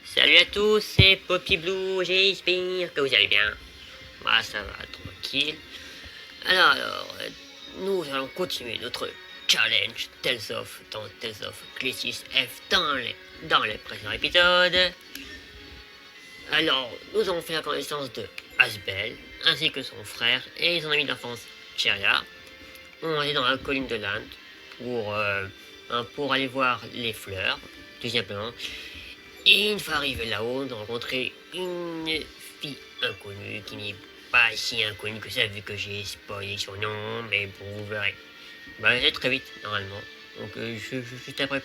Salut à tous, c'est Poppy Blue, j'espère que vous allez bien. Moi ça va, tranquille. Nous allons continuer notre challenge dans Tales of Crisis F dans les précédents épisodes. Alors, nous avons fait la connaissance de Asbel, ainsi que son frère et son ami d'enfance, Cheria. On est dans la colline de l'Inde pour aller voir les fleurs, tout simplement. Et une fois arrivé là-haut, on a rencontré une fille inconnue qui n'est pas si inconnue que ça vu que j'ai spoilé son nom, mais bon, vous verrez. Bah, c'est très vite, normalement. Donc, juste après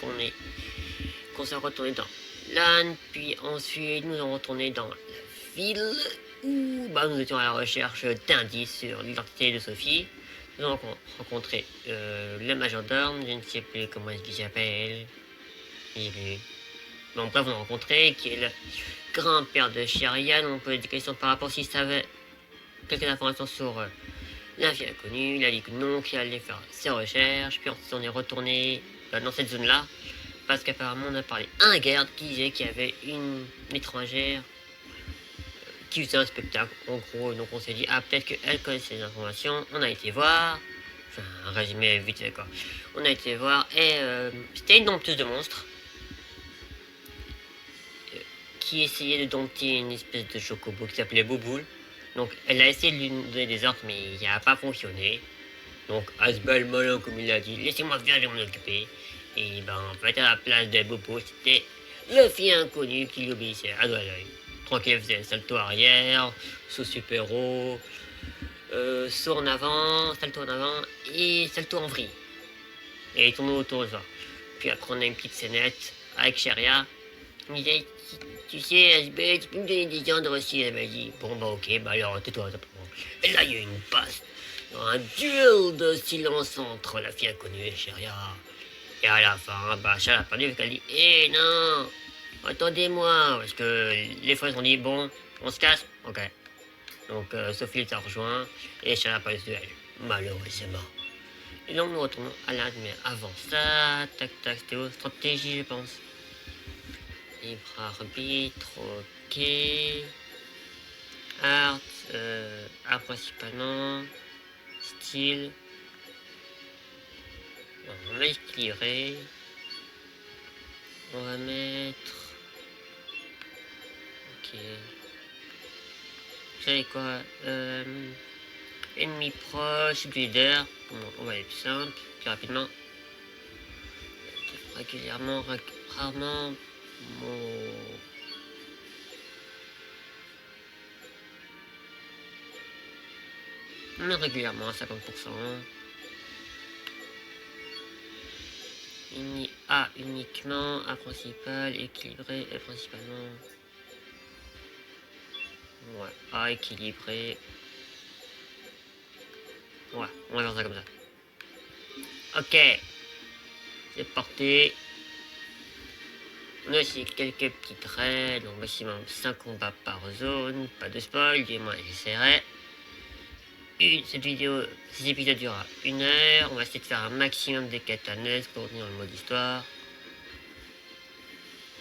qu'on s'est retourné dans l'âne, puis ensuite nous sommes retournés dans la ville où nous étions à la recherche d'indices sur l'identité de Sophie. Nous avons rencontré le majordome, je ne sais plus comment est-ce qu'il s'appelle. Donc bref, on l'a rencontré, qui est le grand-père de Sherian. On pose des questions par rapport s'il savait quelques informations sur la vie inconnue. Il a dit que non, qu'il allait faire ses recherches. Puis ensuite on est retourné dans cette zone-là, parce qu'apparemment on a parlé à un garde qui disait qu'il y avait une étrangère qui faisait un spectacle, en gros. Donc on s'est dit, ah, peut-être qu'elle connaissait les informations. On a été voir, enfin un résumé vite fait quoi. On a été voir et c'était une dompteuse de monstres qui essayait de dompter une espèce de chocobo qui s'appelait Bouboule. Donc elle a essayé de lui donner des ordres, mais il n'a pas fonctionné. Donc Asbel malin comme il a dit, laissez-moi bien, je vais m'en occuper. Et en fait à la place de Bobo, c'était le fille inconnu qui lui obéissait à doigt d'œil. Tranquille, elle faisait salto arrière, saut super-héros, saut en avant, salto en avant et salto en vrille. Et il tournait autour de ça. Puis après on a une petite scénette avec Cheria. Il me disait, tu sais, Asbel, tu peux me donner des ordres aussi? Elle m'a dit, bon ok, alors tais-toi. Et là il y a une passe, un duel de silence entre la fille inconnue et Cheria. Et à la fin, Cheria a perdu parce qu'elle dit, non, attendez-moi, parce que les fois ils ont dit, bon, on se casse, ok. Donc Sophie les a rejoint et Cheria a perdu ce duel, malheureusement. Et donc nous retournons à l'Inde, mais avant ça, tac tac, c'était aux stratégies je pense. Libre arbitre, ok. Art, art principalement. Style. Bon, on va équilibrer. On va mettre. Ok. Vous savez quoi? Ennemi proche, leader. Bon, on va aller plus simple, plus rapidement. Régulièrement, rarement. Régulièrement à 50%. A uniquement, A principal, équilibré, et principalement. Ouais, A équilibré. Ouais, on va faire ça comme ça. Ok, c'est parti. On a aussi quelques petites règles, au maximum 5 combats par zone, pas de spoil, du moins j'essaierai. Cet épisode durera 1 heure, on va essayer de faire un maximum des quêtes annexes pour retenir le mode histoire.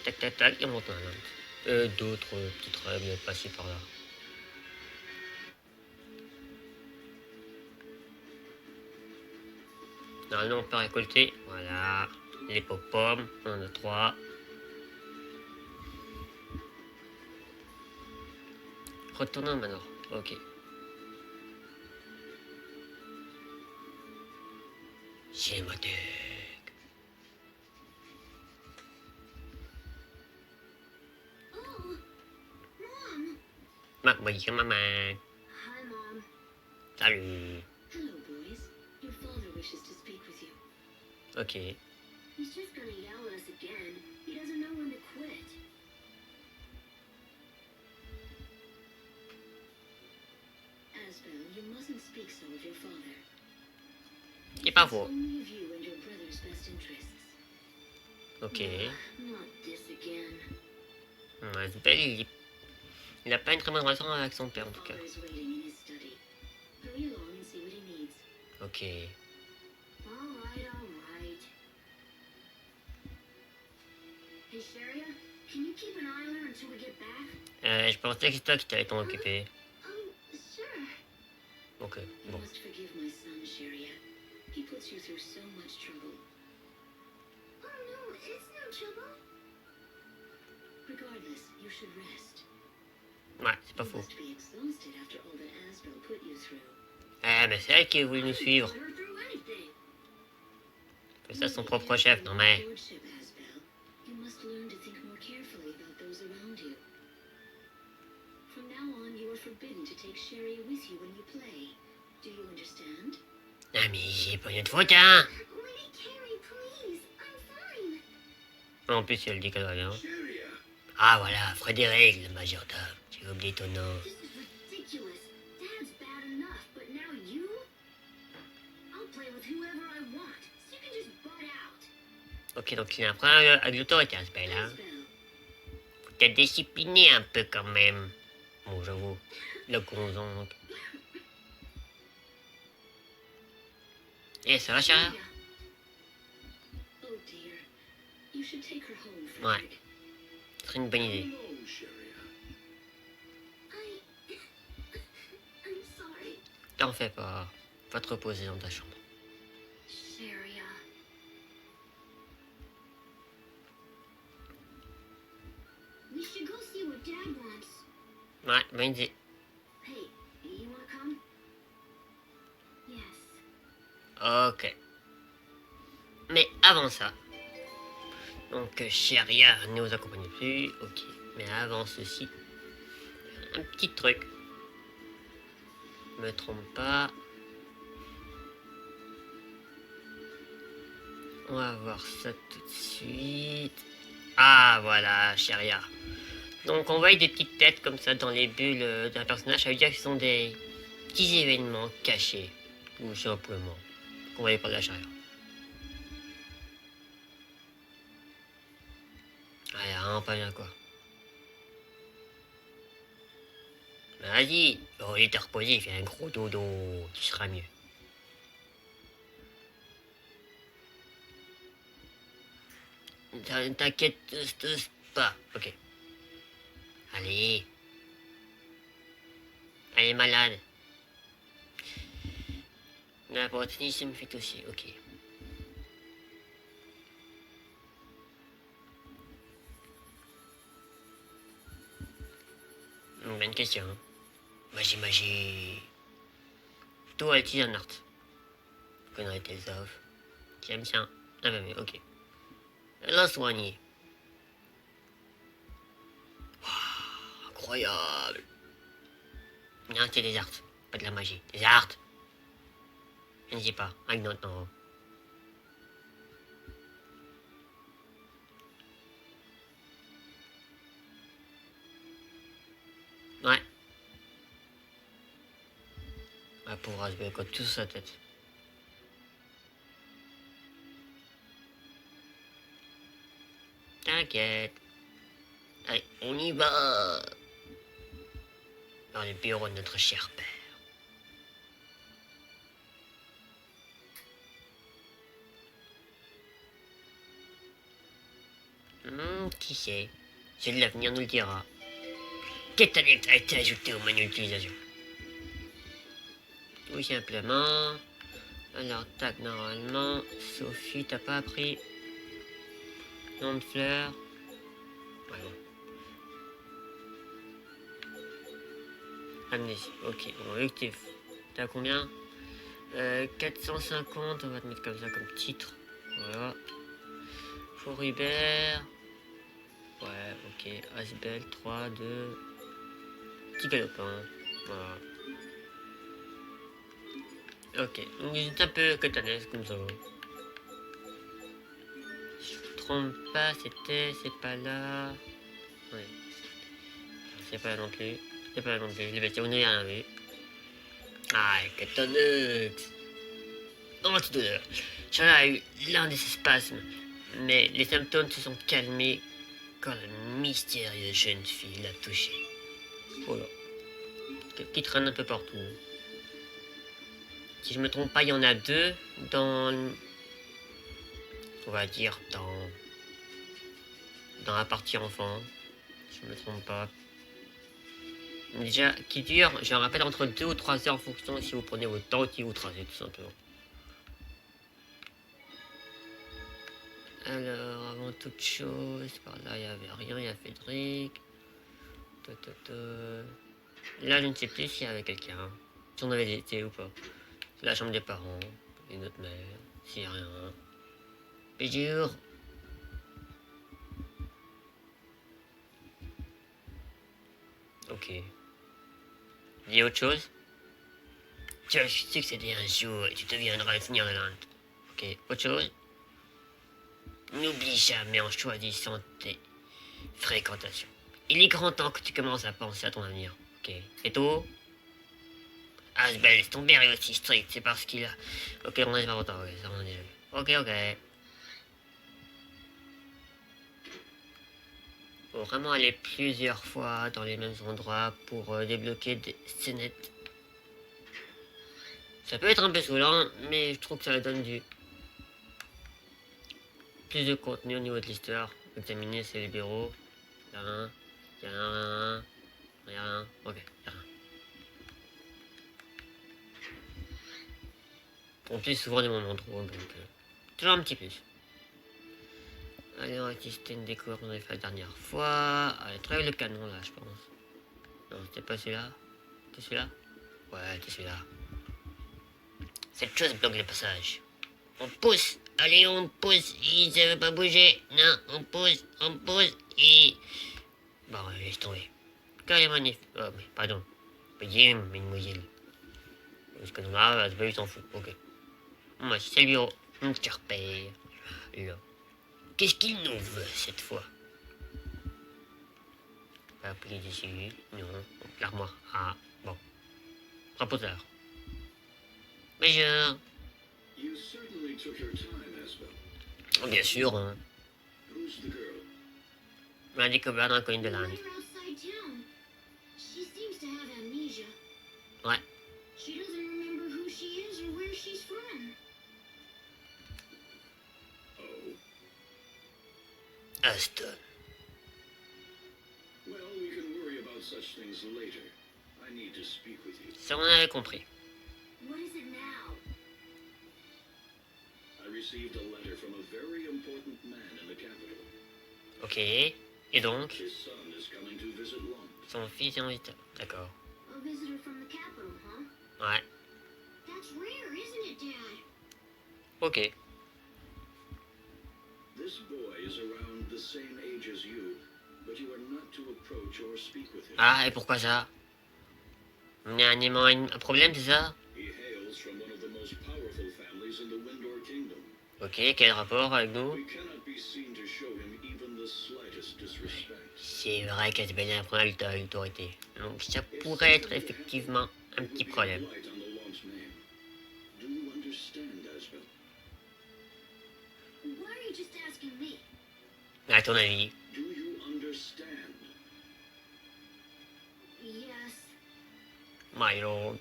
Tac tac tac, et on monte dans l'Inde. D'autres petites règles passées par là. Normalement on peut récolter, voilà, les pop-pommes, on en a 3. Retournons au manoir, ok. Cinématique. Bonjour maman. Hi, Mom. Salut. Hello, boys. Your father wishes to speak with you. Ok. He's just gonna yell at us again. He doesn't know when to quit. Asbel, you mustn't speak so of your father. C'est pas It's faux. only of you and your brother's best interests. Ok. Not this again. Ouais, c'est belle, il a pas une très bonne relation avec son père en tout cas. Father's waiting in his study. Hurry along and see what he needs. Ok. All right. Hey, Sharia, can you keep an eye on her and until we get back? Je pensais que c'est toi qui t'allais t'en occuper. Sure. Donc, You bon. must forgive my son, Sharia. He puts you through so much trouble. Oh no, it's no trouble. Regardless, you should rest. Ouais, c'est pas You faux. must be exhausted after all that Asbel put you through. Mais c'est elle qui a voulu nous suivre. Put her through anything. C'est ça son propre chef, non mais... Lordship, Asbel. You must learn to think more carefully about those around you. From now on, you are forbidden to take Sharia with you when you play. Do you understand? Ah mais j'ai pas eu de faute, hein. Lady Carrie, please. I'm fine. En plus, elle dit qu'elle va bien. Sharia. Ah voilà, Frédéric, le majordome. J'ai oublié ton nom. This is ridiculous. Dad's bad enough, but now you? I'll play with whoever I want, so you can just butt out. Ok, donc il a un problème avec l'autorité, ce là. Asbel. Faut t'être discipliné un peu quand même. Bon, j'avoue. Le conzon, donc. Eh, ça va, Sharia? Oh dear. You should take her home, Ouais. Frederick. Ce serait une bonne idée. No, Sharia. I'm sorry. T'en fais pas. Va te reposer dans ta chambre. Sharia. We should go see what Dad wants. Ouais, bonne idée. Hey, you wanna come? Yes. Ok. Mais avant ça, donc Sharia ne nous accompagne plus, ok. Mais avant ceci, un petit truc. Je me trompe pas. On va voir ça tout de suite. Ah voilà, Sharia. Donc on voit des petites têtes comme ça dans les bulles d'un personnage. Ça veut dire que ce sont des petits événements cachés. Tout simplement. Qu'on va aller par la Sharia. Ah, y'a vraiment pas bien quoi. Vas-y, au lieu de te reposer, fais un gros dodo, tu seras mieux. T'inquiète pas, ok. Allez. Elle est malade. La protéine, ça me fait aussi, ok. Bonne question. Magie. Tout a été un art. Connerie tes offres. J'aime ça. Ah bah mais ok. La soigner. Wow, incroyable. Non, c'est des arts. Pas de la magie. Des arts. Je ne sais pas. Ah non, non. Ouais. Ah, pauvre Asbel, quoi, tout sur sa tête. T'inquiète. Allez, on y va. Dans le bureau de notre cher père. Qui sait? C'est de l'avenir nous le dira. Quelle année a été ajoutée au manuel d'utilisation? Tout simplement. Alors, tac, normalement. Sophie, t'as pas appris. Nom de fleur. Ouais, bon. Amnésie, ok. Bon, vu que t'as combien 450, on va te mettre comme ça comme titre. Voilà. Foribert. Ouais, ok. Asbel, 3, 2. Petit galopin. Voilà. Ok, donc c'est un peu catanesque comme ça. Si je me trompe pas, c'est pas là. Oui. C'est pas là non plus. C'est pas là non plus. Les bestiaux, vous n'avez rien vu. Ah, catanesque. Antidouleur. Charles a eu l'un de ses spasmes, mais les symptômes se sont calmés quand la mystérieuse jeune fille l'a touché. Voilà. Qui traîne un peu partout. Si je me trompe pas, il y en a deux dans... On va dire dans la partie enfant. Si je me trompe pas. Déjà, qui dure, je le rappelle, entre 2 ou 3 heures en fonction si vous prenez votre temps qui vous tracez, tout simplement. Alors, avant toute chose, par là, il n'y avait rien, il y a Fédric. Là, je ne sais plus s'il y avait quelqu'un. Si on avait été ou pas. La chambre des parents, et notre mère, s'il n'y a rien. Péjure. Ok. Dis autre chose. Tu as succédé un jour et tu deviendras le seigneur de l'Inde. Ok. Autre chose. N'oublie jamais en choisissant tes fréquentations. Il est grand temps que tu commences à penser à ton avenir. Ok. Et tout. Asbel, ton père est aussi strict, c'est parce qu'il a... Ok, on a pas longtemps, ok, ça on a déjà vu. Ok. Faut vraiment aller plusieurs fois dans les mêmes endroits pour débloquer des scénettes. Ça peut être un peu saoulant, mais je trouve que ça donne du... plus de contenu au niveau de l'histoire. Examiner ces libéraux. Y'a rien. Y'a rien. Y'a rien. Ok, y'a rien. En plus, souvent des moments drôles, donc... toujours un petit plus. Allez, on va tester une découverte qu'on avait fait la dernière fois. Allez, trouver le canon là, je pense. Non, c'était pas celui-là. C'était celui-là? Ouais, c'était celui-là. Cette chose bloque le passage. On pousse. Allez, on pousse. Il ne veut pas bouger. Non, on pousse et... Bon, laisse tomber. Quel magnifique. Oh, mais pardon. Veuillez, mademoiselle. Parce que non, là, c'est pas lui s'en fout. Ok. Moi, c'est le bureau. Tu repères. Là. Qu'est-ce qu'il nous veut cette fois? Pas appuyer dessus. Non. L'armoire. Ah, bon. Rapporteur. Bonjour. Oh, bien sûr. Hein. On a découvert dans la colline de l'Inde. Ouais. Aston. Ça, on avait compris. Ok. Et donc son fils est en visite. D'accord. Ouais. Ok. Ah, et pourquoi ça? On a un problème, c'est ça? Ok, quel rapport avec nous? C'est vrai qu'Asbel a un problème avec l'autorité. Donc ça pourrait être effectivement un petit problème. À ton avis? My lord.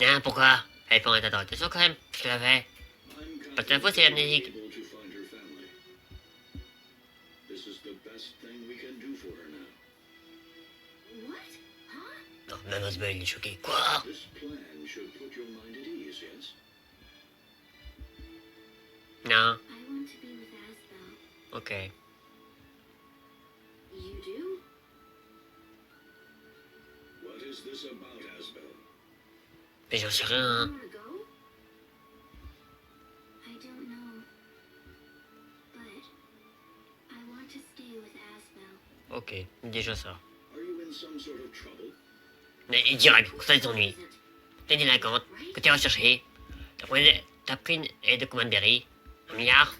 Hein, pourquoi? Elle peut en être attention quand même, je te l'avais. Parce que la fois c'est l'amnésique. Non, même Asbel il est choqué. Quoi? Non. Ok. Mais j'en sais rien, hein. Ok, déjà ça. Mais direct, ça t'ennuie. T'es délinquante, que t'es recherché. T'as pris une aide de Commandery. 1 milliard.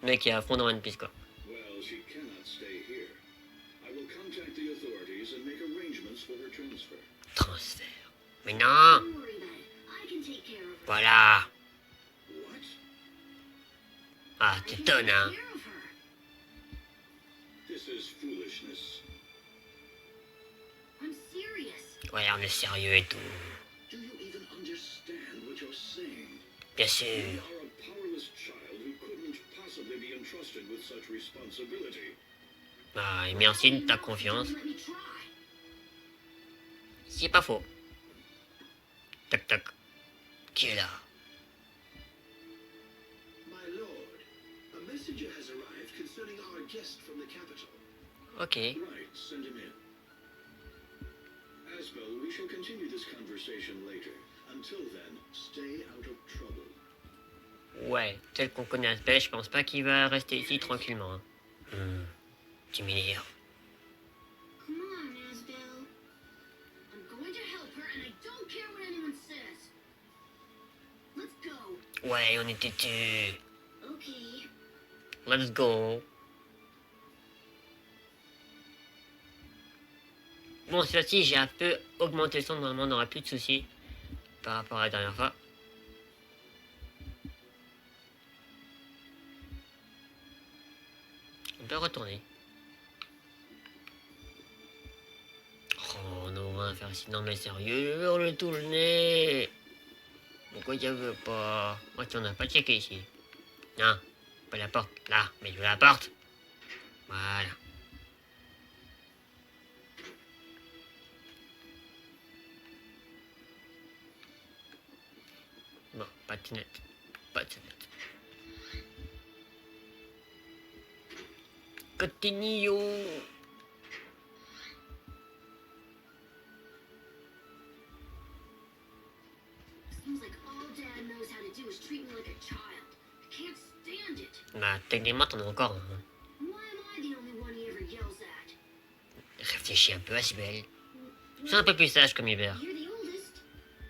Le mec est à fond dans One Piece, quoi. Transfert. Mais non. Voilà. Ah, t'étonnes, hein. Ouais, on est sérieux et tout. Bien sûr. entrusted with such responsibility. Ah, et merci de ta confiance. Let me try. C'est pas faux. Tac tac. Qui est là? My lord, a messenger has arrived concerning our guest from the capital. Ok. Right, send him in. Asbel, we shall continue this conversation later. Until then, stay out of trouble. Ouais, tel qu'on connaît Asbel, je pense pas qu'il va rester ici tranquillement. Hein. Tu m'énerves. Come on, Asbel. I'm going to help her, and I don't care what anyone says. Let's go. Ouais, on était dessus. Okay. Let's go. Bon, cette fois-ci, j'ai un peu augmenté le son, normalement on n'aura plus de soucis par rapport à la dernière fois. On peut retourner. Oh non, on va faire ici. Non mais sérieux, on le tourner. Pourquoi il veut pas? Moi, on n'a pas checké ici. Non, pas la porte. Là, mais je veux la porte. Voilà. Bon, patinette. Patinette. Continue. Seems like all Dad knows how to do is treat me like a child. I can't stand it. Bah, techniquement, t'en as encore un. Hein. Why am I the only one he ever yells at? Réfléchis un peu, Asbel. C'est un peu plus sage comme Hubert. You're the oldest,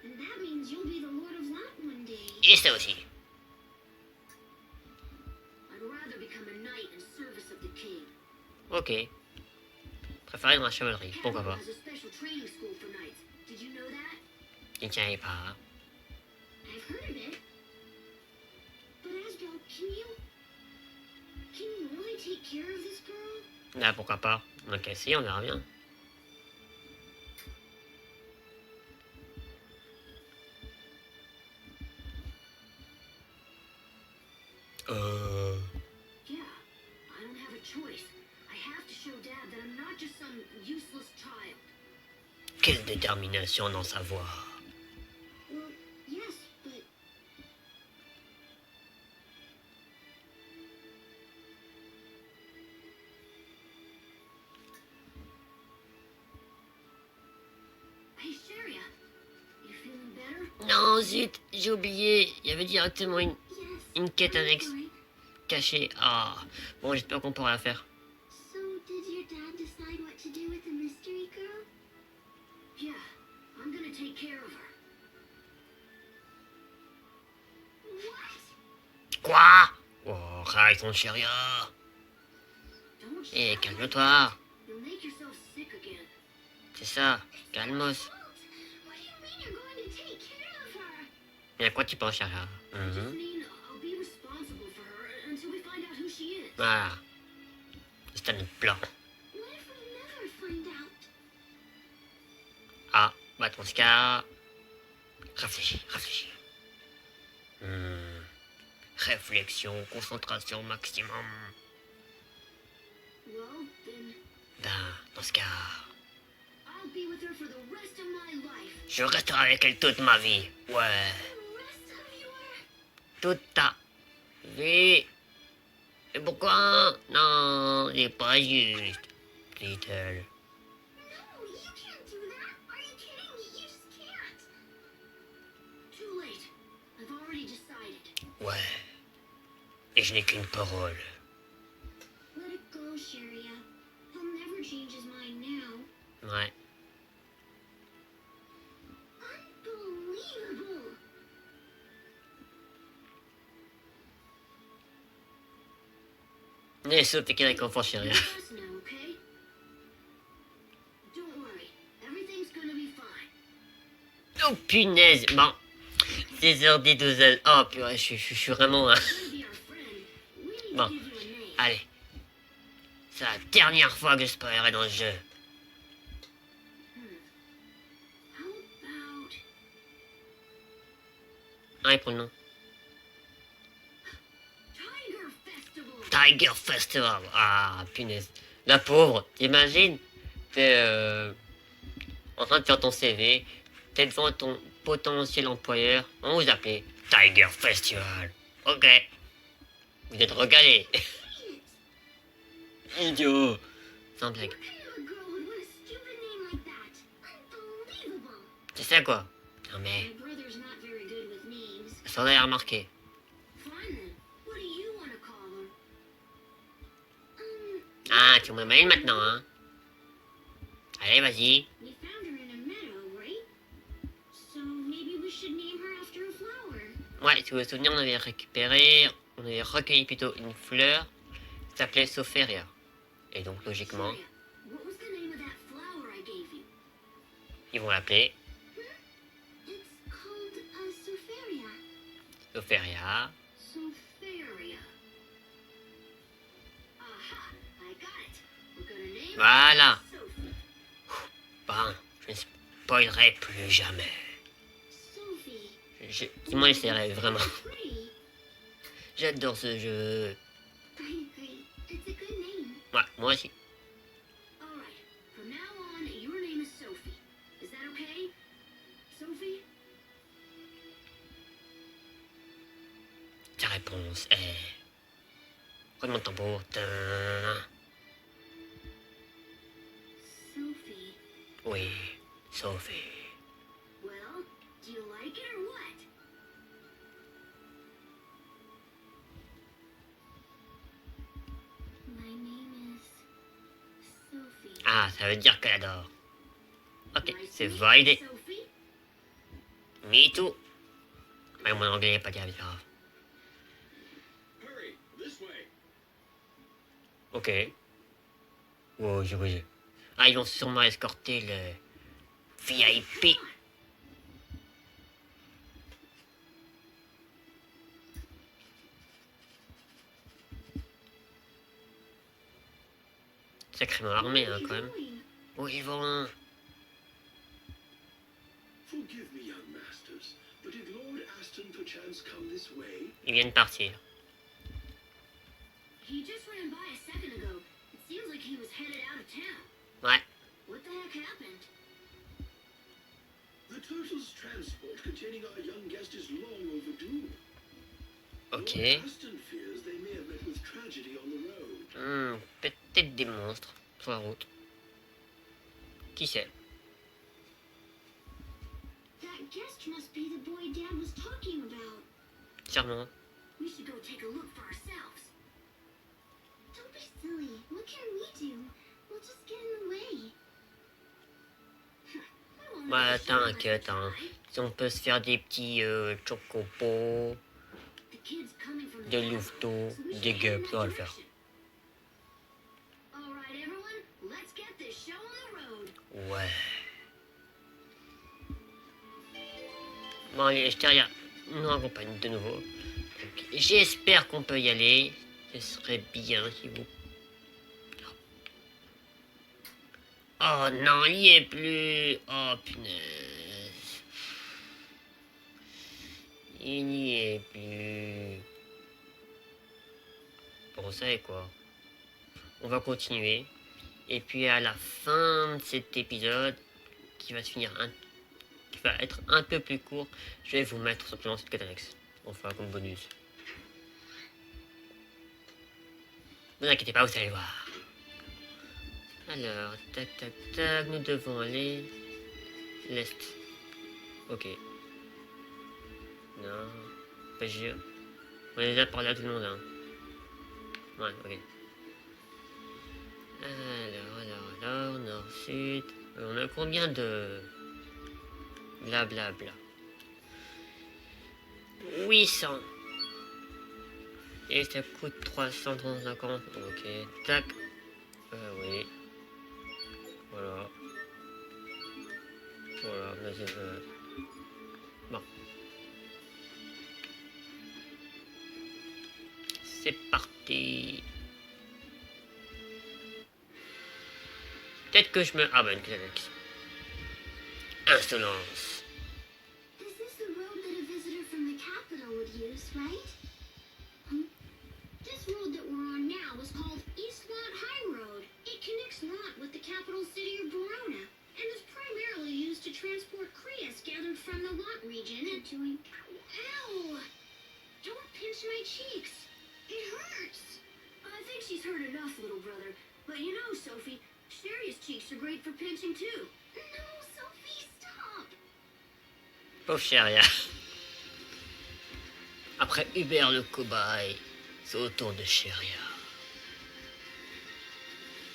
and that means you'll be the Lord of Lat one day. Et ça aussi. I'd rather become a knight in service of the king. Ok. Préféré dans la chevalerie, pourquoi pas. Has a special training school for knights. Did you know that? Je ne savais pas. I've heard of it. But Asbel, can you really take care of this girl? Là, pourquoi pas. Donc, si, on verra bien. Yeah, I don't have a choice. I have to show Dad that I'm not just some useless child. Quelle détermination dans sa voix. Well, yes, but hey, Sharia, you feeling better? Non, zut, j'ai oublié. Il y avait directement Yes. une quête I'm annexe fine. cachée. Ah, bon, j'espère qu'on pourra la faire. So, did your dad decide what to do with the mystery girl? Yeah, I'm gonna take care of her. What? Quoi? Oh, arrête ton chéria. Don't Eh, shout. calme-toi. You'll make yourself sick again. C'est ça, calmos. What do you mean you're going to take care of her? Mais à quoi tu penses, chéria? I just mean I'll be responsible for her until we find out who she is. Voilà. C'est un autre plan. What if we never find out? Ah, bah dans ce cas... Réfléchis, réfléchis. Réflexion, concentration maximum. Well, then Dans ce cas... I'll be with her for the rest of my life. Je resterai avec elle toute ma vie. Ouais. The rest of your... Toute ta vie. Et pourquoi? Non, c'est pas juste. Dit-elle. No, you can't do that. Are you kidding me? You just can't. Too late. I've already decided. Ouais. Et je n'ai qu'une parole. Let it go, Sharia. He'll never change his mind now. Ouais. Unbelievable. Mais sauf qu'il réconfort chérie. Trust now, okay? Don't worry. Everything's gonna be fine. Oh punaise. Bon. 6h12. Oh purée, je suis vraiment... To be our friend, we need Bon. to give you a name. Allez. C'est la dernière fois que je spoilerai dans le jeu. How about Allez, pour le nom. Tiger Festival? Tiger Festival. Ah, punaise. La pauvre, t'imagines? T'es en train de faire ton CV, t'es devant ton potentiel employeur, on vous appelle Tiger Festival. Ok. Vous êtes recalé. Idiot. Sans blague. What kind of a girl would want a stupid name like that? Unbelievable. C'est ça quoi? Non mais, My brother's not very good with names. ça on a remarqué. Fine then. What do you want to call her? Ah, tu m'as mail maintenant, hein? Allez, vas-y. We found her in a meadow, right? So maybe we should name her after a flower. Ouais, si vous vous souvenez, on avait recueilli plutôt une fleur qui s'appelait Sopheria. Et donc, logiquement, Sharia, what was the name of that flower I gave you? ils vont l'appeler It's called a Sopheria. Sopheria. Sopheria. Aha, I got it. We're gonna name Voilà. her Sophie. Bon, je ne spoilerai plus jamais. Sophie. Dis-moi, j'essaierai vraiment. Pretty. J'adore ce jeu. I agree. It's a good name. Ouais, moi aussi. All right. From now on, your name is Sophie. Is that okay? Sophie? Ta réponse est... Roulement de tambour. Tin. Sophie. Oui, Sophie. Well, do you like it or what? My name is Sophie. Ah, ça veut dire qu'elle adore. Ok, Nice c'est to meet validé. you, Sophie. Me too. Mais mon anglais n'est pas grave. Hurry, this way. Ok. Wow, j'ai bougé. Ah, ils vont sûrement escorter le VIP. Sacrément armé, hein, quand même. Où ils vont? Forgive me, young masters, but did Lord Aston perchance come this way? Ils viennent partir. He just ran by a second ago. It seems like he was headed out of town. Ouais. What the heck happened? The Turtles' transport containing our young guest is long overdue. Ok. Lord Aston fears they may have met with tragedy on the road. Peut-être des monstres sur la route. Qui sait? That guest must be the boy Dad was talking about. Sûrement. We should go take a look for ourselves. Don't be silly. What can we do? We'll just get in the way. I won't Bah, really show t'inquiète, hein. much Si on peut se faire des petits chocopos, The kids coming from the des town, louveteaux, so we should des head in guêpes, that ça va le faire. direction. All right, everyone, let's get this show on the road. Ouais. Bon, allez, Esteria nous accompagne de nouveau. Donc, j'espère qu'on peut y aller. Ce serait bien si vous... Oh non, il n'y est plus. Oh punaise. Il n'y est plus. Bon, ça est quoi. On va continuer. Et puis à la fin de cet épisode, qui va se finir qui va être un peu plus court, je vais vous mettre simplement cette quête annexe. Enfin, comme bonus. Ne vous inquiétez pas, vous allez voir. Alors, tac, tac, tac, nous devons aller... l'est. Ok. Non, pas sûr. On est déjà parlé à tout le monde, hein. Ouais, ok. Alors, nord, sud... On a combien de... Blablabla. 800. Et ça coûte 350. Ok, tac. Oui. Voilà. Voilà, mais c'est... Bon. C'est parti. Peut-être que je me... Ah ben, Xanax. Insolence. This is the road that a visitor from the capital would use, right? This road that we're on my cheeks. It hurts. I think she's hurt enough, little brother. But you know, Sophie, Sherry's cheeks are great for pinching too. No, Sophie, stop. Pauvre Cheria. Après Hubert le cobaye, c'est au tour de Cheria.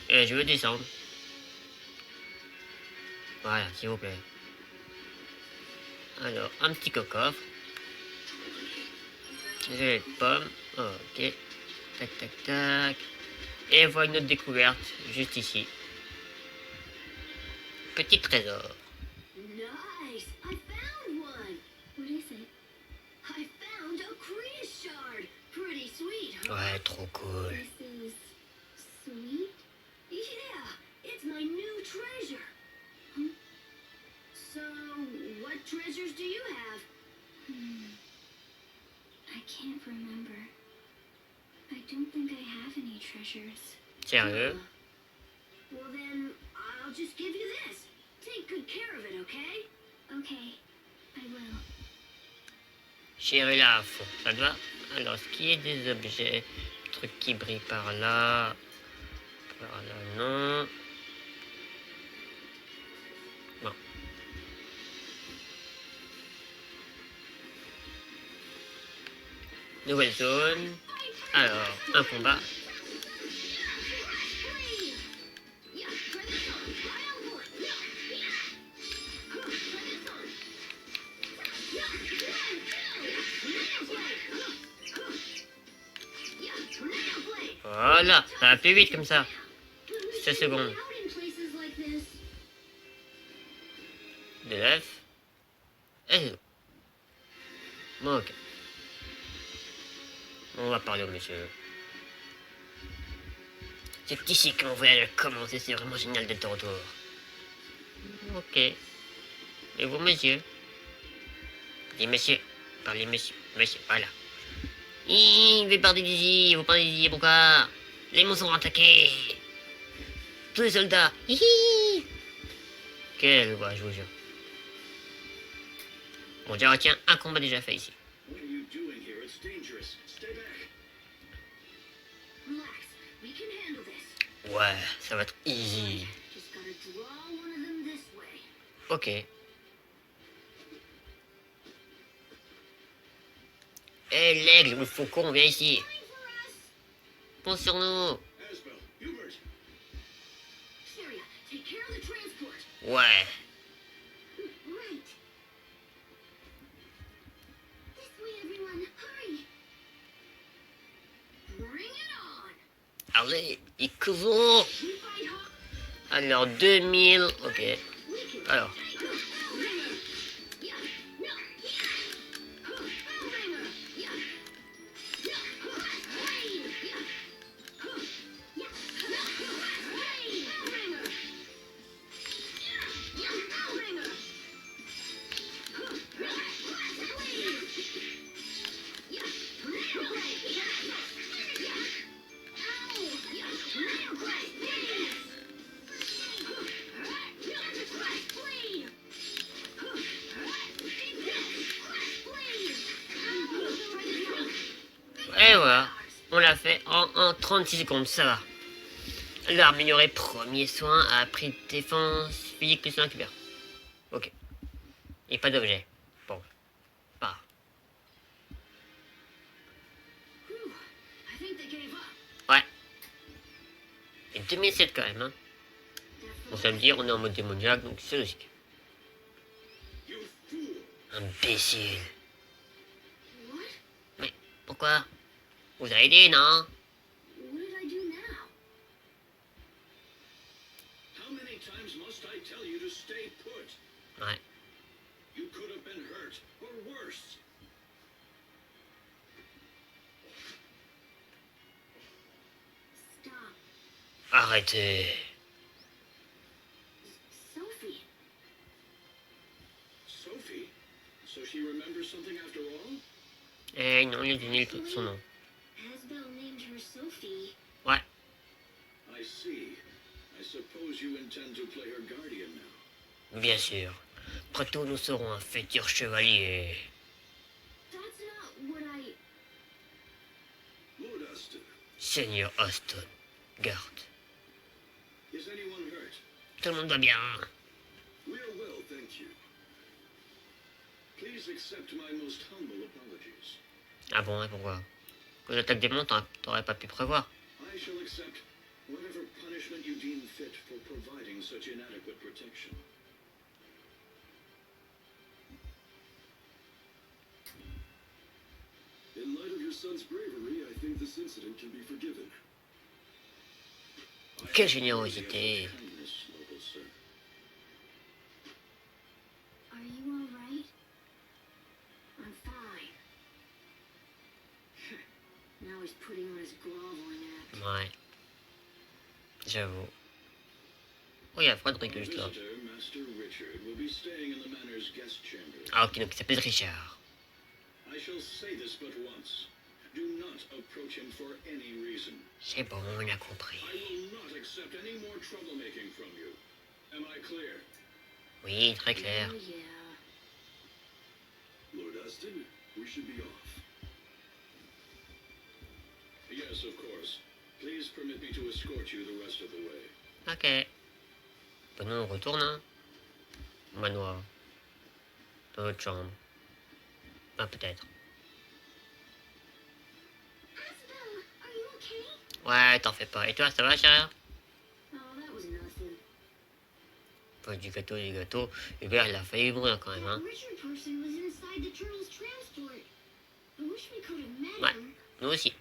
Et je veux descendre. Voilà, s'il vous plaît. Alors, un petit cocoffre. J'ai les pommes. Ok. Tac, tac, tac. Et voilà une autre découverte, juste ici. Petit trésor. Nice. I found one. What is it? I found a Kree shard. Pretty sweet, huh? Ouais, trop cool. This is sweet? Yeah, it's my new treasure. Huh? So, what treasures do you have? I can't remember. I don't think I have any treasures. Sérieux? Well then, I'll just give you this. Take good care of it, okay? Okay, I will. Chérie là à fond, ça te va? Alors, ce qui est des objets, trucs qui brillent par là non. Bon. Nouvelle zone. Alors, un combat. Voilà, ça va plus vite comme ça. 16 secondes. De l'œuf. Et bon, ok. On va parler au monsieur. C'est ici que mon voyage a commencé, c'est vraiment génial d'être de retour. Ok. Et vous, monsieur? Dis monsieur. Parlez monsieur. Monsieur, voilà. Vous parlez d'ici, pourquoi? Les monstres sont attaqués. Tous les soldats. Hihi. Quelle voix, je vous jure. Bon, déjà, tiens, un combat déjà fait ici. What are you doing here? It's dangerous. Stay back. Relax, we can handle this. Ouais, ça va être easy. Just gotta draw one of them this way. Ok. Eh l'aigle ou le faucon, viens ici. Pense sur nous. Asbel, Hubert. Sharia, take care of the transport. Ouais. Right. This way, everyone. Hurry. Bring it on. Allez, écoutons. We fight hard. Alors, 2000. Ok. We can Alors. Et voilà, on l'a fait en 36 secondes, ça va. Alors, améliorer premier soin a pris défense physique plus 1 récupère. Ok. Et pas d'objet. Bon. Pas. I think they gave up. Ouais. Et 2007 quand même, hein. Bon, ça veut dire on est en mode démoniaque, donc c'est logique. You fool. Imbécile. What? Mais pourquoi? Vous avez aidé, non? What did I do now? How many times must I tell you to stay put? Ouais. You could have been hurt, or worse. Stop. Arrêtez. Sophie. Sophie? So she remembers something after all? Eh non, il a donné son nom. Asbel named her Sophie. Ouais. I see. I suppose you intend to play her guardian now. Bien sûr. Après tout, nous serons un futur chevalier. That's not what I... Austin. Seigneur Austin, garde. Is anyone hurt? Tout le monde va bien. We are well, thank you. Please accept my most humble apologies. Ah bon, et pourquoi? Que l'attaque des monts, t'aurais pas pu prévoir. I shall accept whatever punishment you deem fit for providing such inadequate protection. In light of your son's bravery, I think this incident can be forgiven. Quelle générosité. Kindness, noble sir. Are you alright? I'm fine. Now he's putting on his groveling act. Ouais. J'avoue. Oh, il y a Frédéric Our juste là. visitor, Master Richard, will be staying in the manor's guest chamber. Ah ok, donc il s'appelle Richard. I shall say this but once. Do not approach him for any reason. C'est bon, on a compris. I will not accept any more troublemaking from you. Am I clear? Oui, très clair. Oh, yeah. Lord Aston, we should be off. Yes, of course. Please permit me to escort you the rest of the way. Ok. Bon, nous on retourne, hein. Au manoir. Dans notre chambre. Ah, peut-être. Asbel, are you okay? Ouais, t'en fais pas. Et toi, ça va, chérie? Oh, that was nothing. Enfin, du gâteau, du gâteau. Hubert, il a failli mourir quand même, That hein. Richard person was inside the turtle's transport. I wish we could have met Ouais. him. Nous aussi.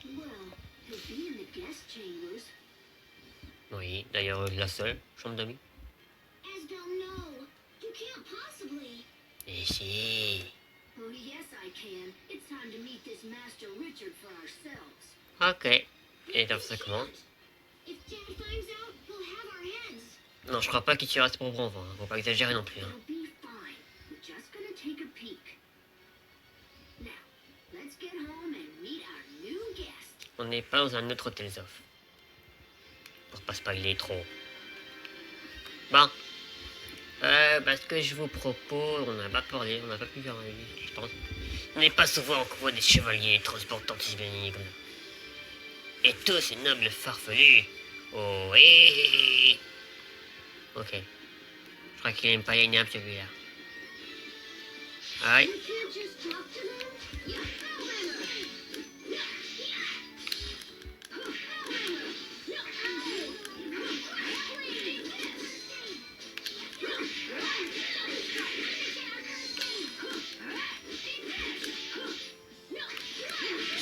Well, he'll be in the guest chambers. Oui, d'ailleurs, la seule chambre d'amis. Asbel, no. You can't possibly. Et si. Oh, yes, I can. It's time to meet this Master Richard for ourselves. Ok. Et t'as fait ça comment? If Dad finds out, he'll have our heads. Non, je crois pas qu'il tirera pour bon vent. Hein. Faut pas exagérer non plus. Hein. It'll be fine. We're just gonna take a peek. Now, let's get home and meet our new guest. On n'est pas dans un autre hôtel Zoff. Pour pas spoiler trop. Bon. Ce que je vous propose, on n'a pas parlé, on n'a pas pu faire je pense. On n'est pas souvent qu'on voit des chevaliers transportant Tisbéni comme ça. Et tous ces nobles farfelus. Oh, oui. Ok. Je crois qu'il aime pas les nappes celui-là. Aïe. You can't just talk to them. You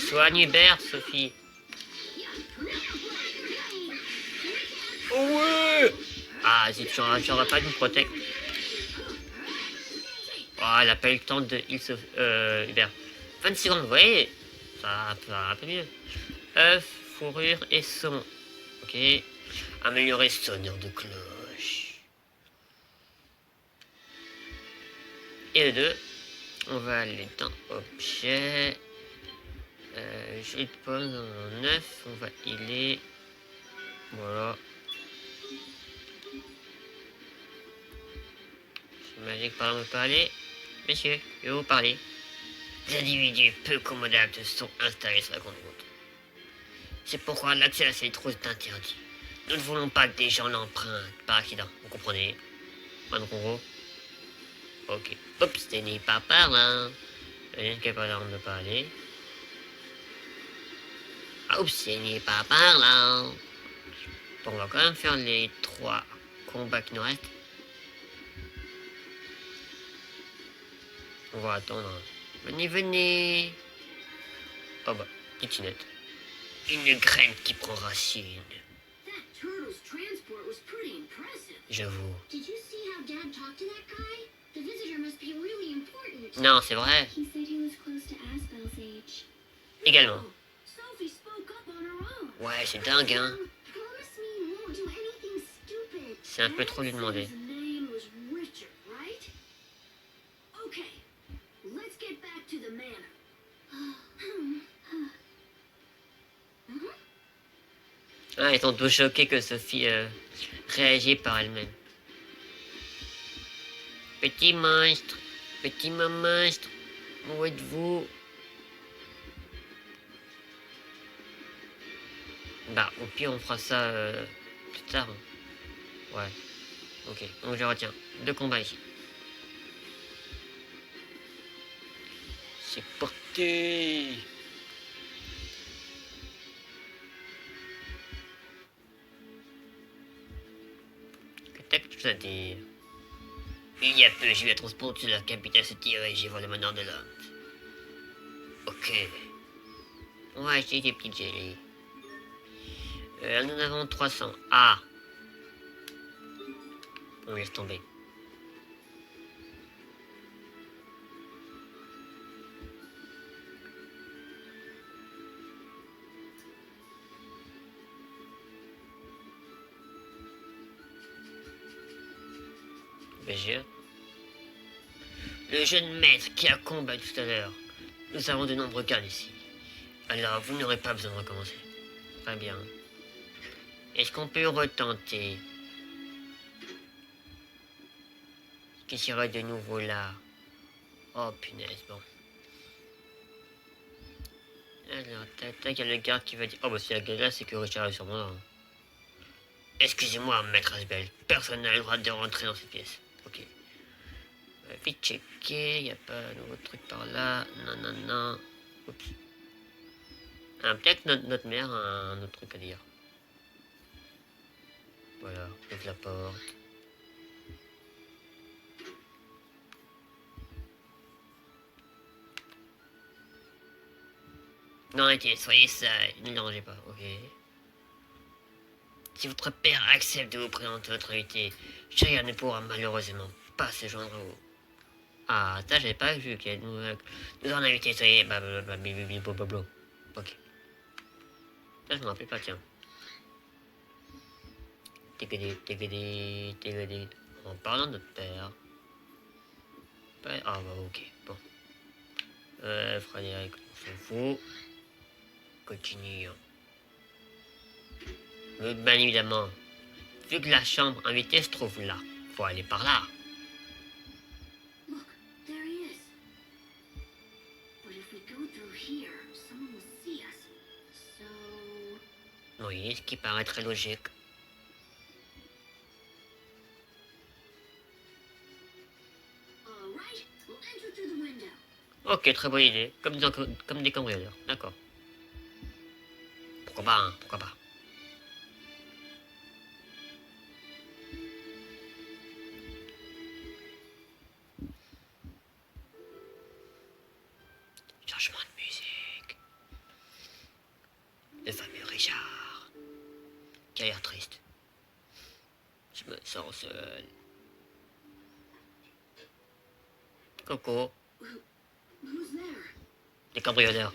Soigne Hubert, Sophie. Oh ouais. Ah, si tu n'auras pas de protect. Oh, elle a pas eu le temps de heal Hubert. 20 secondes, vous voyez. Ça va un peu mieux. Œuf, fourrure et saumon. Ok. Améliorer sonneur de cloche. Et le 2. On va aller dans objet. Jus de pomme en 9. On va healer. Voilà. Magique par me parler. Messieurs, je vais vous parler. Des individus peu commodables se sont installés sur la grande route. C'est pourquoi l'accès à cette route est interdit. Nous ne voulons pas que des gens l'empruntent par accident. Vous comprenez? Pas de gros. Ok. Oups, ce n'est pas par là. Il n'y a pas d'arme de parler. Ah, oups, ce n'est pas par là. Bon, on va quand même faire les 3 combats qui nous restent. On va attendre. Venez, venez. Oh bah, titinette. Une graine qui prend racine. That turtle's transport was pretty impressive. J'avoue. Did you see how Dad talked to that guy? The visitor must be really important. Non, c'est vrai. He said he was close to Asbel's age. Également. Oh, Sophie spoke up on her own. Ouais, c'est dingue, hein. Promise me you won't do anything stupid. C'est un peu trop lui demander. His name was Richard, right? Okay, let's get back to the manor. Ah, ils sont tous choqués que Sophie réagit par elle-même. Petit monstre, où êtes-vous? Bah, au pire, on fera ça plus tard. Ouais. Ok, donc je retiens. 2 combats ici. C'est parti. Que tout à dire. Il y a peu, j'ai eu à transporter la capitale se diriger vers le meneur de l'Inde. Ok. On va acheter des petites jellies. Nous en avons 300. Ah. On laisse tomber. BGE. Le jeune maître qui a combattu tout à l'heure. Nous avons de nombreux gardes ici. Alors, vous n'aurez pas besoin de recommencer. Très bien. Est-ce qu'on peut retenter? Qui serait de nouveau là? Oh punaise, bon. Alors, tac, tac, il y a le garde qui va dire... Oh bah si la gueule là, c'est que Richard est sûrement là. Hein. Excusez-moi, maître Asbel. Personne n'a le droit de rentrer dans cette pièce. Ok. Vite checker, il n'y a pas un nouveau truc par là. Non, non, non. Oups. Ah, peut-être notre mère a un autre truc à dire. Voilà, ouvre la porte. Non, arrêtez, soyez sage, ne dérangez pas, ok. Si votre père accepte de vous présenter votre invité, Shaya ne pourra malheureusement pas se joindre à vous. Ah, ça j'avais pas vu qu'il y a nous avons invité, soyez blablabla. Ok. Ça je me rappelle pas, tiens. TGD. En parlant de notre père. Ah bah ok, bon. Frédéric, on s'en fout. Continue. Mais bien évidemment, vu que la chambre invitée se trouve là, faut aller par là. Look, there he is. But if we go through here, someone will see us. So... Oui, ce qui paraît très logique. All right, we'll enter through the window. Ok, très bonne idée. Comme des cambrioleurs. D'accord. Pourquoi pas, hein, pourquoi pas. Changement de musique. Le fameux Richard. Qui a l'air triste. Je me sens seul. Coco. Who's there? Des cambrioleurs.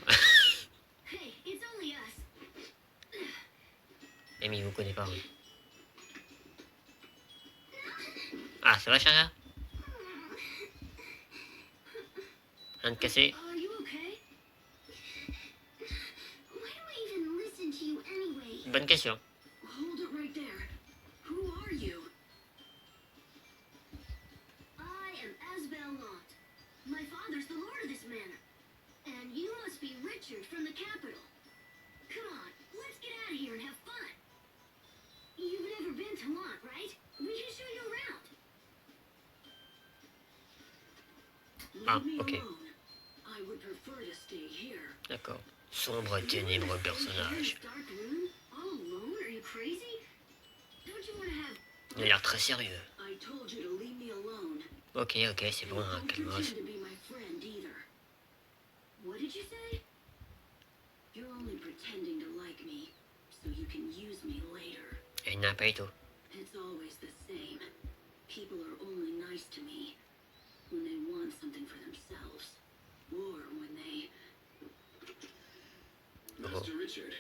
Hey, it's only us. Amy vous connaît pas. Oui. Ah, ça va, Chara? Rien de cassé? Are you okay? Why do I even listen to you anyway? Bonne question. Hold it right there. Who are you? I am Asbel Lot. My father's the lord of this manor. And you must be Richard from the capital. Come on, let's get out of here and have fun. You've never been to Lot, right? We can show you around. Ah, Leave me ok. alone. I would prefer to stay here. D'accord. Sombre, ténébreux personnage. Dark room? All alone? Are you crazy? Don't you want to have... Il a l'air très sérieux. I told you to leave me alone. Ok, c'est bon, hein, Don't calme-toi. pretend to be my friend either. What did you say? You're only pretending to like me, so you can use me later. Il n'a pas du tout. It's always the same. People are only nice to me when they want something for themselves, or when they... Master Richard,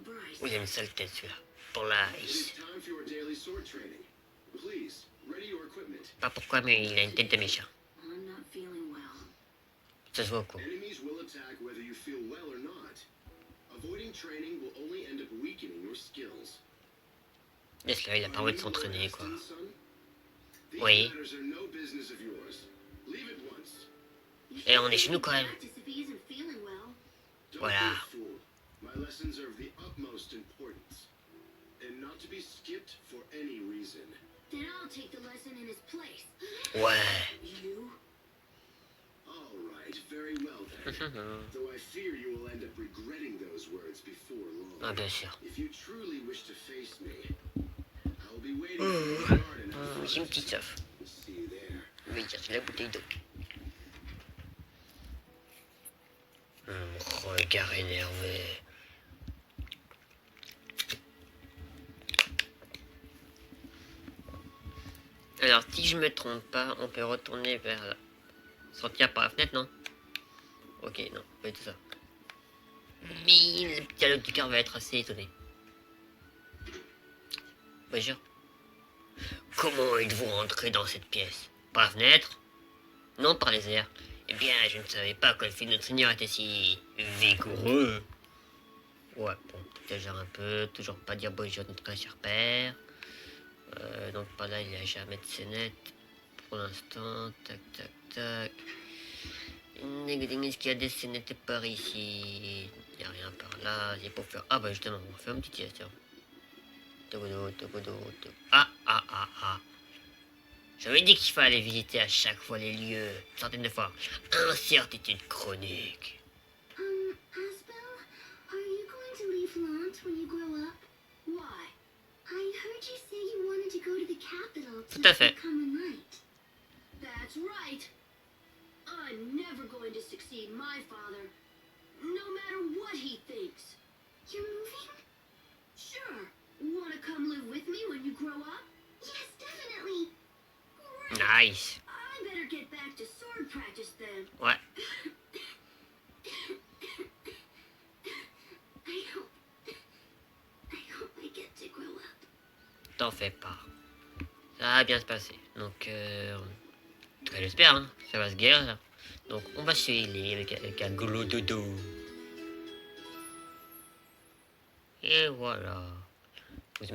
Bryce. Oui, il a une sale tête celui-là. Pour la it ice. is time for your daily sword training. Please, ready your equipment. Pas pourquoi, mais il a une tête de méchant. I'm not feeling well. Ça se voit au coup. Enemies will attack whether you feel well or not. Avoiding training will only end up weakening your skills. Laisse-le, il a pas envie de s'entraîner, quoi. Son? These Oui. matters are no business of yours. Leave it once. Et on est chez nous quand même. Practice if he isn't feeling well. Don't Voilà. be a fool. My lessons are of the utmost utmost importance, and not to be skipped for any reason. Then I'll take the lesson in his place. Ouais. You? All right, very well then. Though I fear you will end up regretting those words before Ah, long. bien sûr. If you truly wish to face me, I will be waiting for you in the garden. J'ai une petite soif. See you there. Je vais chercher la bouteille d'eau. Regard énervé. Alors, si je me trompe pas, on peut retourner vers là. Sortir par la fenêtre, non? Ok, non, pas tout ça. Mais le petit dialogue du cœur va être assez étonné. Bonjour. Comment êtes-vous rentré dans cette pièce? Par la fenêtre? Non, par les airs. Eh bien, je ne savais pas que le fils de notre Seigneur était si vigoureux. Ouais, bon, déjà un peu, toujours pas dire bonjour à notre très cher père. Donc par là, il n'y a jamais de scénette. Pour l'instant, tac, tac, tac. Est-ce qu'il y a des scénettes par ici? Il n'y a rien par là, c'est pour faire... Ah bah justement, on fait un petit test, tiens. Ah, ah, ah, ah. J'avais dit qu'il fallait visiter à chaque fois les lieux, centaines de fois. Incertitude chronique. Asbel, are you going to leave Lant when you grow up? Why? I heard you say you wanted to go to the capital Tout à to fait. become a knight. That's right. I'm never going to succeed my father, no matter what he thinks. You're moving? Sure. Want to come live with me when you grow up? Yes, definitely. Great. Nice. I better get back to sword practice then. Ouais. I hope I get to grow up. T'en fais pas. Ça va bien se passer. Donc, j'espère, hein, ça va se guérir. Donc, on va se healer avec un golo dodo. Et voilà. Vous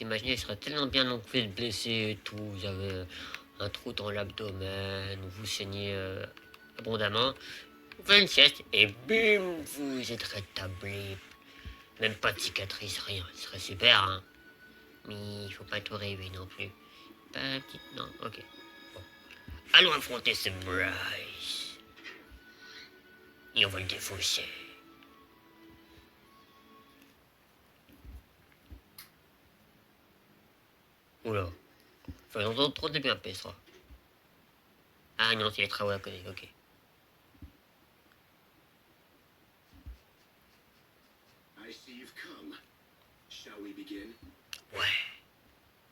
imaginez, je serais tellement bien non plus blessé et tout. Vous avez un trou dans l'abdomen, vous saignez abondamment. Vous faites une sieste et bim, vous êtes rétabli. Même pas de cicatrice, rien. Ce serait super, hein. Mais il faut pas tout rêver non plus. Pas petite, non, ok. Bon. Allons affronter ce Bryce. Et on va le défausser. Oula. Faut entendre trop de bien PS3. Ah non, c'est les travaux à côté, ok. I see you've come. Shall we begin? Ouais.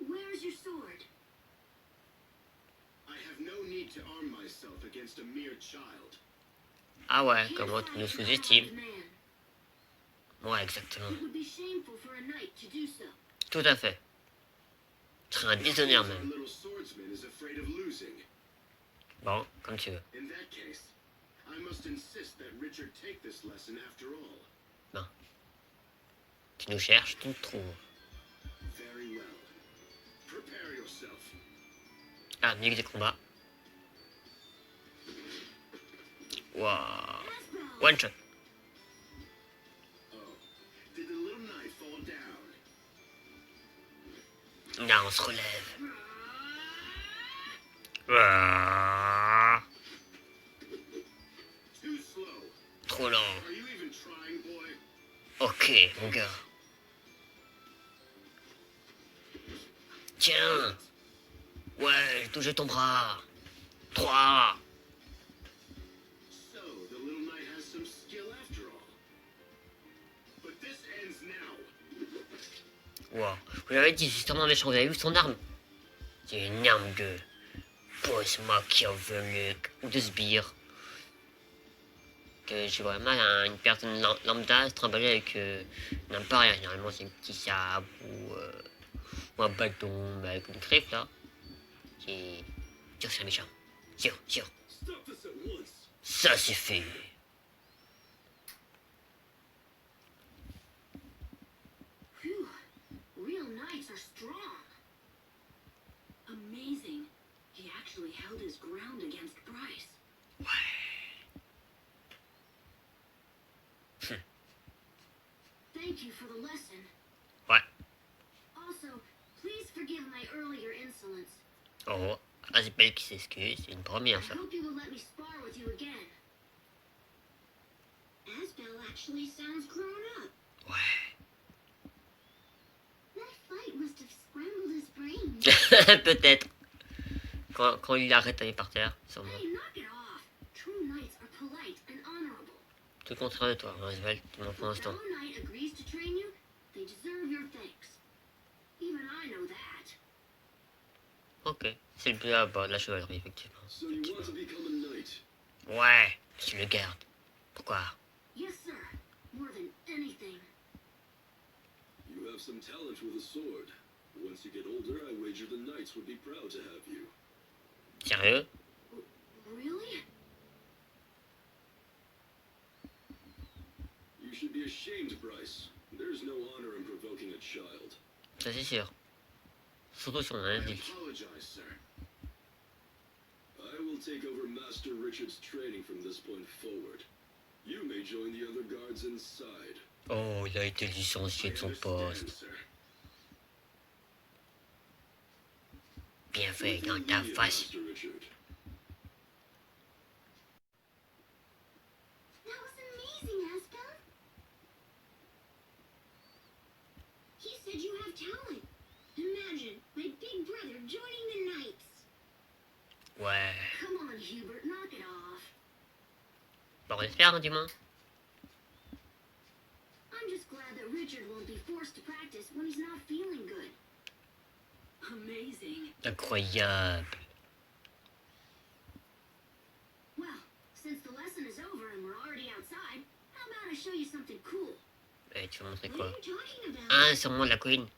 Where's your sword? I have no need to arm myself against a mere child. Ah ouais, Can't comment tu fight nous the sous-estimes. hard man. Ouais, exactement. It would be shameful for a knight to do so. Tout à fait. Ce serait un déshonneur Our même. little swordsman is afraid of losing. Bon, comme tu veux. In that case, I must insist that Richard take this lesson after all. Tu nous cherches, tu nous trouves. Very well. Prepare yourself. Ah, musique de combat. Wow. Asbel! One shot. Oh, did the little knight fall down? Là, on se relève. Ah, Too slow. trop lent. Are you even trying, boy? Ok, mon gars. Tiens. Ouais, touche ton bras. 3. So, the little knight has some skill after all. But this ends now. Wow. Vous l'avez dit, c'est extrêmement méchant. Vous avez vu son arme? C'est une arme de post-machiavélique ou de sbire. Que je vois mal une personne lambda se trimballer avec une arme pareille. Généralement, c'est un petit sabre ou un bâton avec une griffe là. Qui. Sûr, c'est un méchant. Sûr, sûr. Stop this at once. Ça suffit. Phew. Real knights are strong. Amazing. He actually held his ground against Bryce. Ouais. thank you for the lesson. Ouais. Also, please forgive my earlier insolence. Oh, Asbel qui s'excuse, c'est une I première ça. hope you will let me spar with you again. Asbel actually sounds grown up. Ouais. That fight must have scrambled his brain. Peut-être. Quand il arrête d'aller par terre, sûrement. Hey, knock it off. True knights are polite and honorable. Tout le contraire de toi, Asbel, pour If a l'instant. fellow knight agrees to train you, they deserve your thanks. Even I know that. Ok, c'est le plus à bas de la chevalerie, effectivement. So you want to become a knight? Ouais, je le garde. Pourquoi? Yes, sir. More than anything. You have some talent with a sword. Once you get older, I wager the knights would be proud to have you. Sérieux? Really? You should be ashamed, Bryce. There's no honor in provoking a child. Ça c'est sûr. Surtout si on a I un adulte. apologize, sir. I will take over Master Richard's training from this point forward. You may join the other guards inside. Oh, il a été licencié de son poste. Sir. Bien fait, dans Within ta reason, face. Master Richard. That was amazing, Asbel. He said you have talent. Imagine my big brother joining the Knights. Ouais. Come on, Hubert, knock it off. Bon, on espère, hein, dis-moi. I'm just glad that Richard won't be forced to practice when he's not feeling good. Amazing. Incroyable. Well, since the lesson is over and we're already outside, how about I show you something cool? Eh, tu vas montrer What quoi? are you talking about? Ah, sûrement la colline.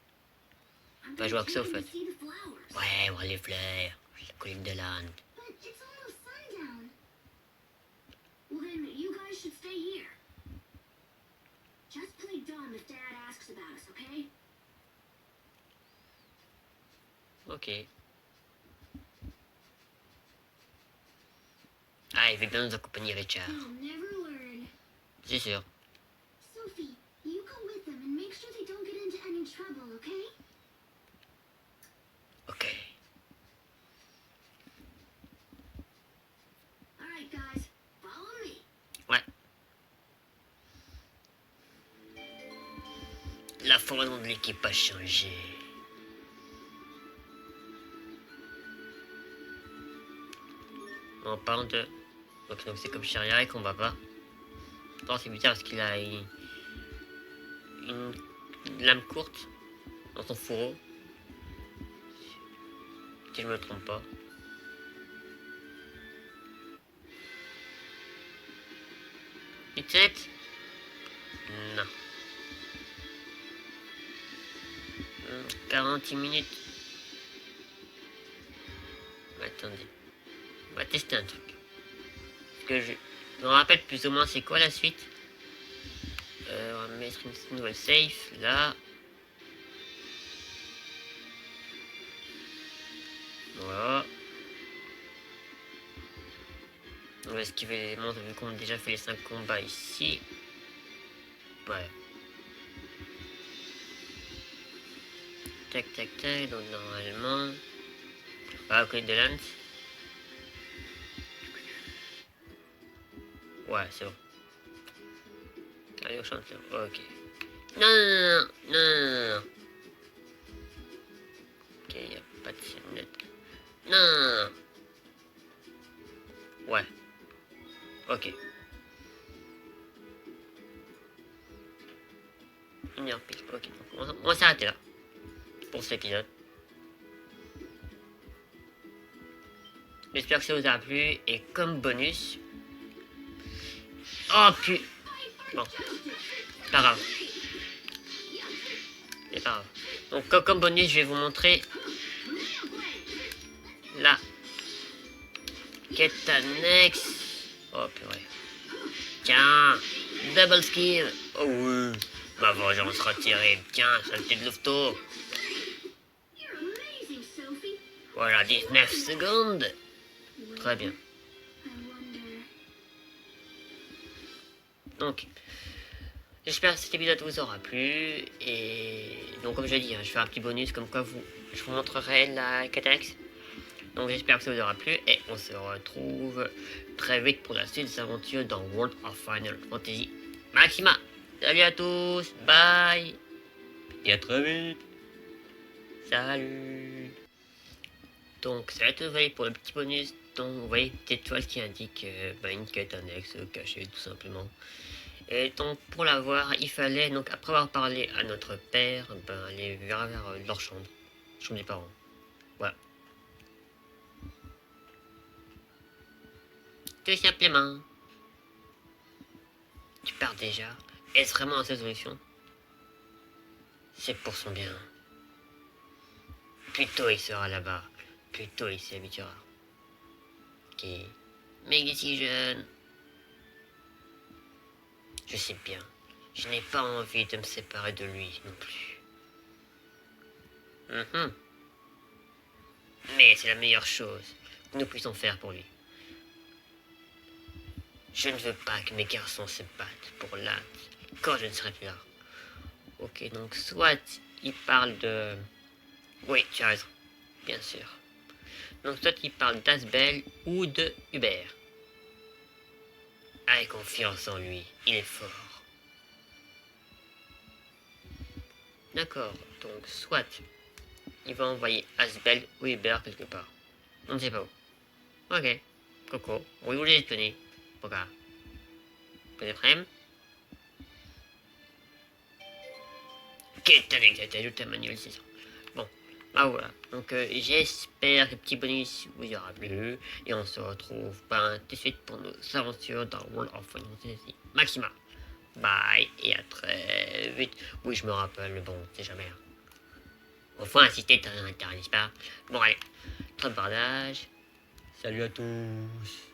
I'm Bah, je gonna vois que ça, take au him fait. to see the flowers. Ouais, voir les fleurs. La colline de l'âne. But it's almost sundown. Well, then you guys should stay here. Just play dumb if Dad asks about us, okay? Ok. Ah, il veut bien nous accompagner, Richard. They'll never learn. C'est sûr. Sophie, you go with them and make sure they don't get into any trouble, okay? Ok. All right, guys, follow me. Ouais. La formation de l'équipe a changé. En parlant de... Donc c'est comme Chariac qu'on va pas. Non, c'est bizarre parce qu'il a une lame courte dans son fourreau. Si je me trompe pas. Une tête? Non. 40 minutes. Attendez. On va tester un truc. Parce que je me rappelle plus ou moins c'est quoi la suite. On va mettre une nouvelle safe là. Voilà. On va esquiver les éléments vu qu'on a déjà fait les 5 combats ici. Ouais. Tac tac tac, donc normalement. Ah, côté de lance. Ouais, c'est bon. Allez, au chanteur. Ok. Non, non, non, non, non, non. Ok, y a pas de scénette. Non, non, non. Ouais. Ok. 1h pile. Ok, donc on va s'arrêter là. Pour cet épisode. J'espère que ça vous a plu. Et comme bonus... Oh putain. Bon. C'est pas grave. C'est pas grave. Donc comme bonus, je vais vous montrer... la quête annexe. Oh purée. Tiens. Double skill. Oh oui. Ma vengeance sera terrible. Tiens, saleté de louveteau. You're amazing, Sophie. Voilà, 19 secondes. Très bien. I wonder. Donc, J'espère que cet épisode vous aura plu. Et donc, comme je dis, je fais un petit bonus comme quoi je vous montrerai la Catex. Donc, j'espère que ça vous aura plu. Et on se retrouve très vite pour la suite des aventures dans World of Final Fantasy Maxima. Salut à tous. Bye. Et à très vite. Salut. Donc, ça va être valide pour le petit bonus. Donc, vous voyez une petite étoile qui indique une quête annexe cachée, tout simplement. Et donc, pour l'avoir, il fallait, donc, après avoir parlé à notre père, aller vers leur chambre des parents. Voilà. Tout simplement. Tu pars déjà. Est-ce vraiment la seule solution? C'est pour son bien. Plus tôt il sera là-bas, plus tôt il s'y habituera. Ok. Mais il est si jeune. Je sais bien. Je n'ai pas envie de me séparer de lui non plus. Mais c'est la meilleure chose que nous puissions faire pour lui. Je ne veux pas que mes garçons se battent pour l'âme quand je ne serai plus là. Ok, donc soit il parle de... Oui, tu as raison, bien sûr. Donc soit il parle d'Asbel ou de Hubert. Aie confiance en lui, il est fort. D'accord, donc soit il va envoyer Asbel ou Hubert quelque part. On ne sait pas où. Ok, Coco, oui vous les tenez. Pourquoi? Vous êtes prêts? Qu'est-ce que t'as ajouté à manuel, c'est ça. Bon, bah voilà. Donc j'espère que le petit bonus vous aura plu. Et on se retrouve tout de suite pour nos aventures dans World of Final Fantasy Maxima. Bye et à très vite. Oui, je me rappelle, bon, c'est jamais. Enfin, insister, t'as un intérêt, n'est-ce pas? Bon, allez, trop de bardage. Salut à tous.